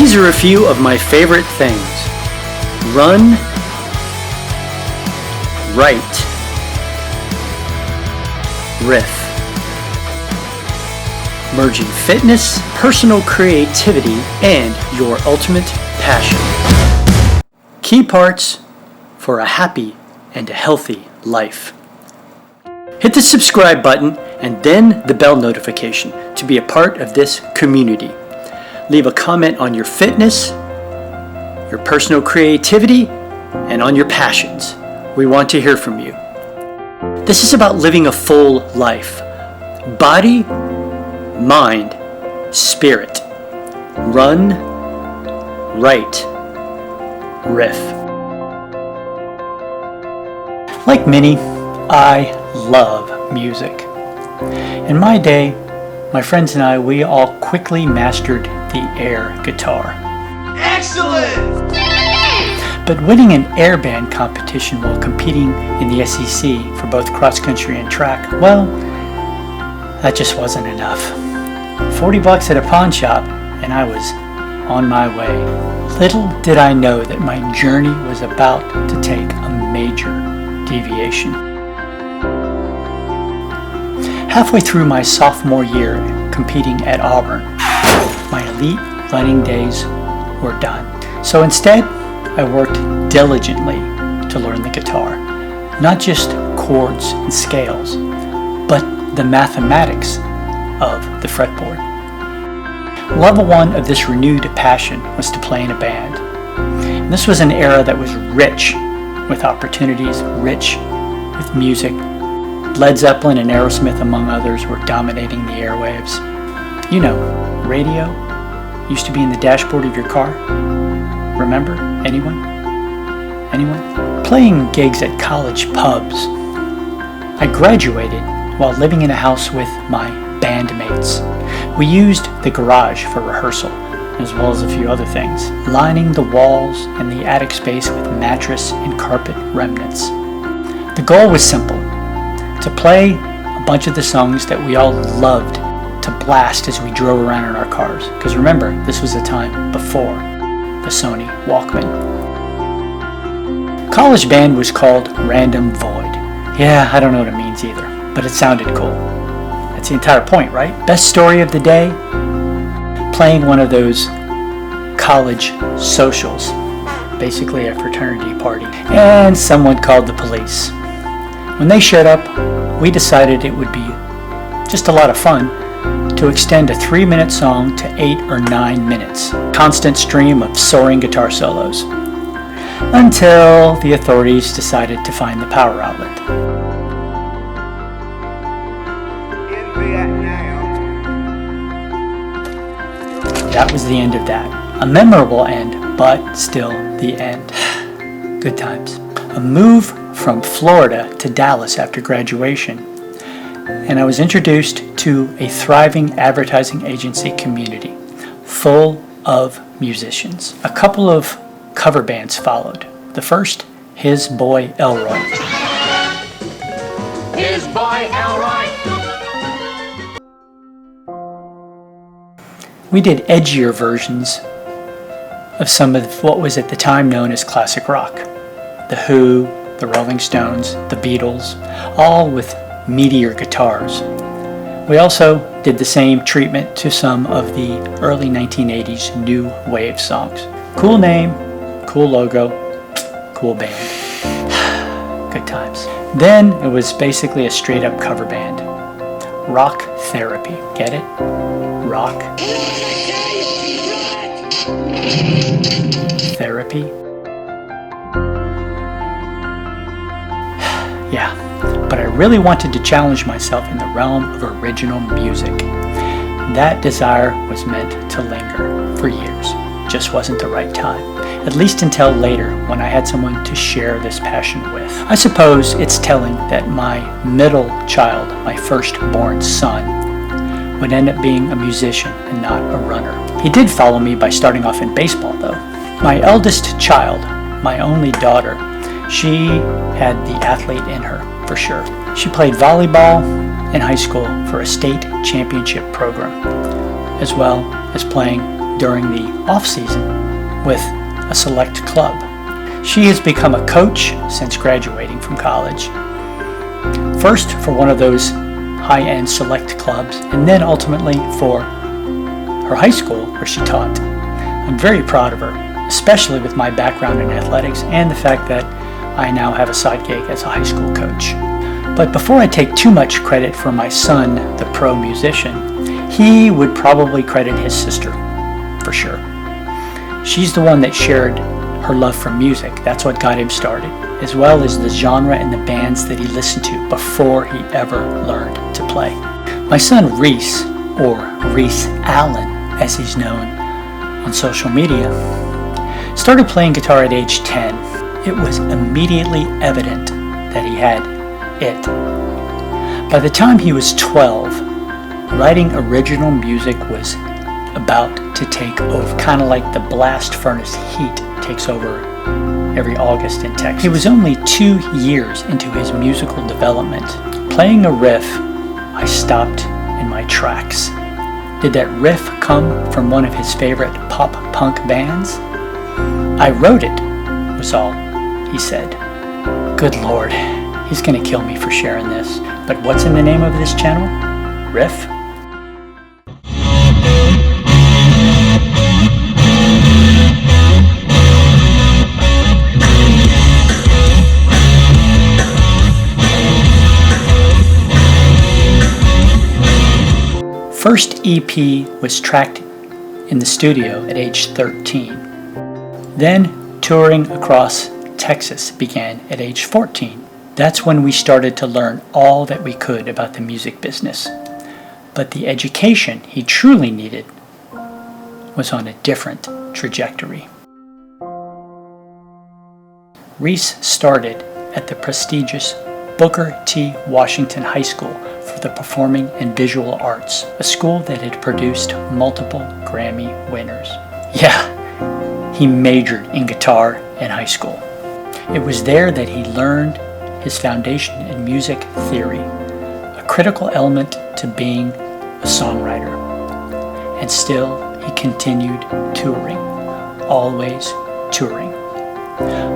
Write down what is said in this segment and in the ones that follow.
These are a few of my favorite things. Run, write, riff. Merging fitness, personal creativity, and your ultimate passion. Key parts for a happy and a healthy life. Hit the subscribe button and then the bell notification to be a part of this community. Leave a comment on your fitness, your personal creativity, and on your passions. We want to hear from you. This is about living a full life. Body, mind, spirit. Run, write, riff. Like many, I love music. In my day, my friends and I, we all quickly mastered the air guitar. Excellent! But winning an air band competition while competing in the SEC for both cross country and track, well, that just wasn't enough. $40 at a pawn shop, and I was on my way. Little did I know that my journey was about to take a major deviation. Halfway through my sophomore year competing at Auburn, my elite running days were done. So instead, I worked diligently to learn the guitar. Not just chords and scales, but the mathematics of the fretboard. Level one of this renewed passion was to play in a band. And this was an era that was rich with opportunities, rich with music. Led Zeppelin and Aerosmith, among others, were dominating the airwaves. You know, radio used to be in the dashboard of your car. Remember? Anyone? Playing gigs at college pubs. I graduated while living in a house with my bandmates. We used the garage for rehearsal, as well as a few other things, lining the walls and the attic space with mattress and carpet remnants. The goal was simple: to play a bunch of the songs that we all loved to blast as we drove around in our cars. Because remember, this was a time before the Sony Walkman. College band was called Random Void. Yeah, I don't know what it means either, but it sounded cool. That's the entire point, right? Best story of the day? Playing one of those college socials, basically a fraternity party, and someone called the police. When they showed up, we decided it would be just a lot of fun to extend a 3-minute song to 8 or 9 minutes. Constant stream of soaring guitar solos. Until the authorities decided to find the power outlet. That was the end of that. A memorable end, but still the end. Good times. A move from Florida to Dallas after graduation, and I was introduced to a thriving advertising agency community full of musicians. A couple of cover bands followed. The first, His Boy Elroy. His Boy Elroy. We did edgier versions of some of what was at the time known as classic rock. The Who, the Rolling Stones, the Beatles, all with meatier guitars. We also did the same treatment to some of the early 1980s new wave songs. Cool name, cool logo, cool band. Good times. Then it was basically a straight up cover band. Rock Therapy. Get it? Rock Therapy. Yeah, but I really wanted to challenge myself in the realm of original music. That desire was meant to linger for years. Just wasn't the right time. At least until later, when I had someone to share this passion with. I suppose it's telling that my middle child, my firstborn son, would end up being a musician and not a runner. He did follow me by starting off in baseball, though. My eldest child, my only daughter, she had the athlete in her, for sure. She played volleyball in high school for a state championship program, as well as playing during the off-season with a select club. She has become a coach since graduating from college. First for one of those high-end select clubs, and then ultimately for her high school where she taught. I'm very proud of her, especially with my background in athletics and the fact that I now have a side gig as a high school coach. But before I take too much credit for my son, the pro musician, he would probably credit his sister, for sure. She's the one that shared her love for music. That's what got him started, as well as the genre and the bands that he listened to before he ever learned to play. My son Reece, or Reece Alan as he's known on social media, started playing guitar at age 10. It was immediately evident that he had it. By the time he was 12, writing original music was about to take over, kind of like the blast furnace heat takes over every August in Texas. He was only 2 years into his musical development. Playing a riff, I stopped in my tracks. Did that riff come from one of his favorite pop-punk bands? I wrote it, was all he said. Good Lord, he's gonna kill me for sharing this. But what's in the name of this channel? Riff? First EP was tracked in the studio at age 13. Then touring across Texas began at age 14. That's when we started to learn all that we could about the music business. But the education he truly needed was on a different trajectory. Reece started at the prestigious Booker T. Washington High School for the Performing and Visual Arts, a school that had produced multiple Grammy winners. Yeah, he majored in guitar in high school. It was there that he learned his foundation in music theory, a critical element to being a songwriter. And still, he continued touring, always touring.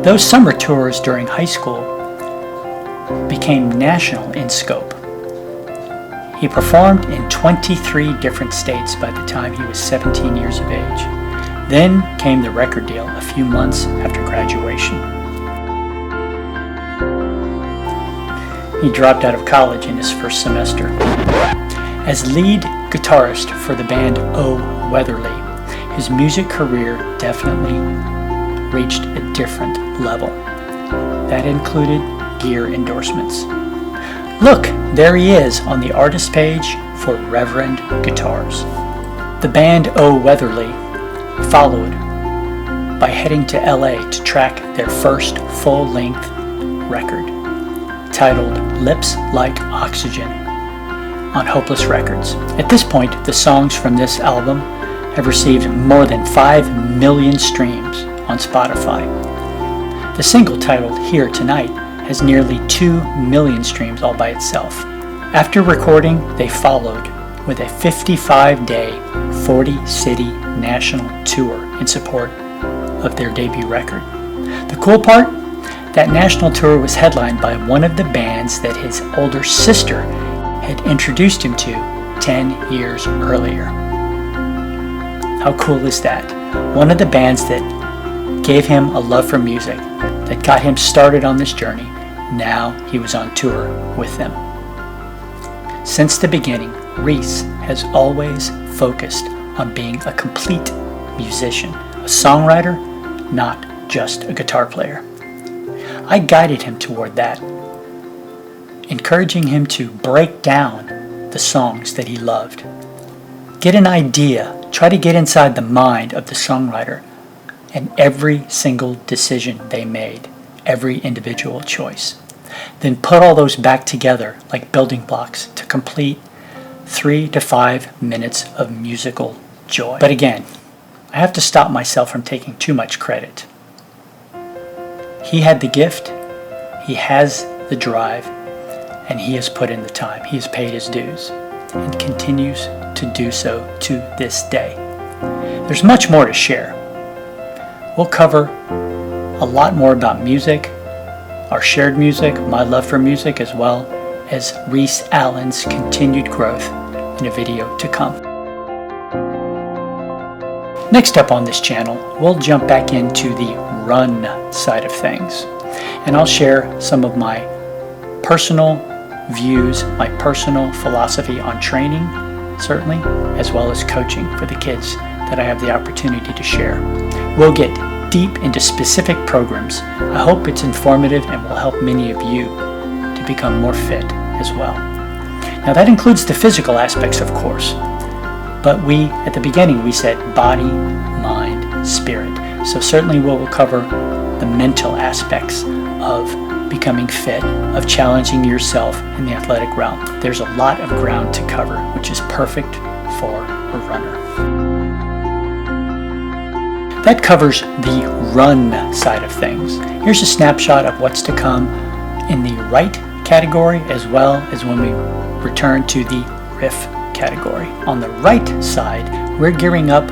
Those summer tours during high school became national in scope. He performed in 23 different states by the time he was 17 years of age. Then came the record deal a few months after graduation. He dropped out of college in his first semester. As lead guitarist for the band O. Weatherly, his music career definitely reached a different level. That included gear endorsements. Look, there he is on the artist page for Reverend Guitars. The band O. Weatherly followed by heading to LA to track their first full-length record, titled Lips Like Oxygen, on Hopeless Records. At this point, the songs from this album have received more than 5 million streams on Spotify. The single titled Here Tonight has nearly 2 million streams all by itself. After recording, they followed with a 55-day, 40-city national tour in support of their debut record. The cool part? That national tour was headlined by one of the bands that his older sister had introduced him to 10 years earlier. How cool is that? One of the bands that gave him a love for music, that got him started on this journey, now he was on tour with them. Since the beginning, Reece has always focused on being a complete musician, a songwriter, not just a guitar player. I guided him toward that, encouraging him to break down the songs that he loved. Get an idea, try to get inside the mind of the songwriter and every single decision they made, every individual choice. Then put all those back together like building blocks to complete 3 to 5 minutes of musical joy. But again, I have to stop myself from taking too much credit. He had the gift, he has the drive, and he has put in the time. He has paid his dues and continues to do so to this day. There's much more to share. We'll cover a lot more about music, our shared music, my love for music, as well as Reece Alan's continued growth in a video to come. Next up on this channel, we'll jump back into the run side of things, and I'll share some of my personal views, my personal philosophy on training, certainly, as well as coaching for the kids that I have the opportunity to share. We'll get deep into specific programs. I hope it's informative and will help many of you to become more fit as well. Now that includes the physical aspects, of course, but at the beginning, we said body, mind, spirit. So certainly we'll cover the mental aspects of becoming fit, of challenging yourself in the athletic realm. There's a lot of ground to cover, which is perfect for a runner. That covers the run side of things. Here's a snapshot of what's to come in the right category, as well as when we return to the RIFF category. On the right side, we're gearing up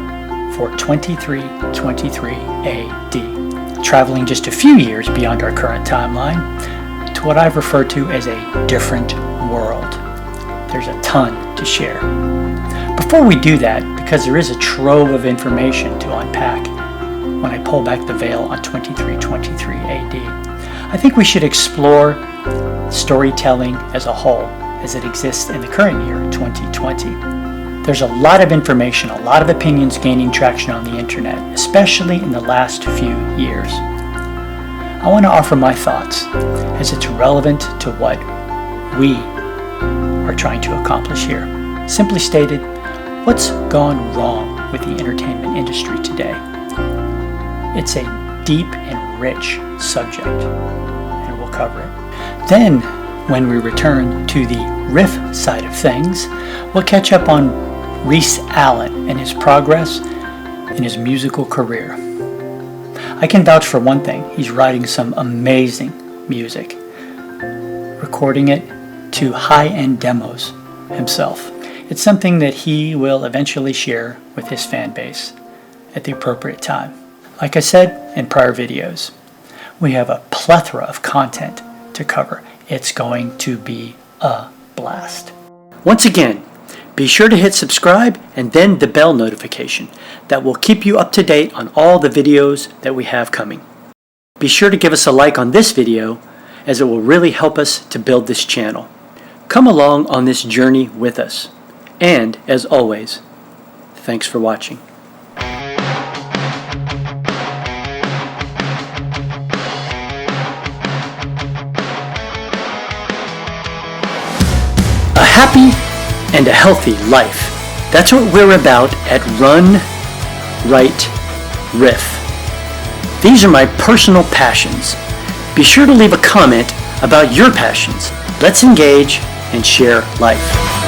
for 2323 AD, traveling just a few years beyond our current timeline to what I've referred to as a different world. There's a ton to share. Before we do that, because there is a trove of information to unpack when I pull back the veil on 2323 AD, I think we should explore storytelling as a whole as it exists in the current year, 2020. There's a lot of information, a lot of opinions gaining traction on the internet, especially in the last few years. I want to offer my thoughts as it's relevant to what we are trying to accomplish here. Simply stated, what's gone wrong with the entertainment industry today? It's a deep and rich subject, and we'll cover it. Then, when we return to the RIFF side of things, we'll catch up on Reece Alan and his progress in his musical career. I can vouch for one thing: he's writing some amazing music, recording it to high-end demos himself. It's something that he will eventually share with his fan base at the appropriate time. Like I said in prior videos, we have a plethora of content to cover. It's going to be a blast. Once again, be sure to hit subscribe and then the bell notification. That will keep you up to date on all the videos that we have coming. Be sure to give us a like on this video, as it will really help us to build this channel. Come along on this journey with us. And, as always, thanks for watching. A happy and a healthy life. That's what we're about at Run, Write, Riff. These are my personal passions. Be sure to leave a comment about your passions. Let's engage and share life.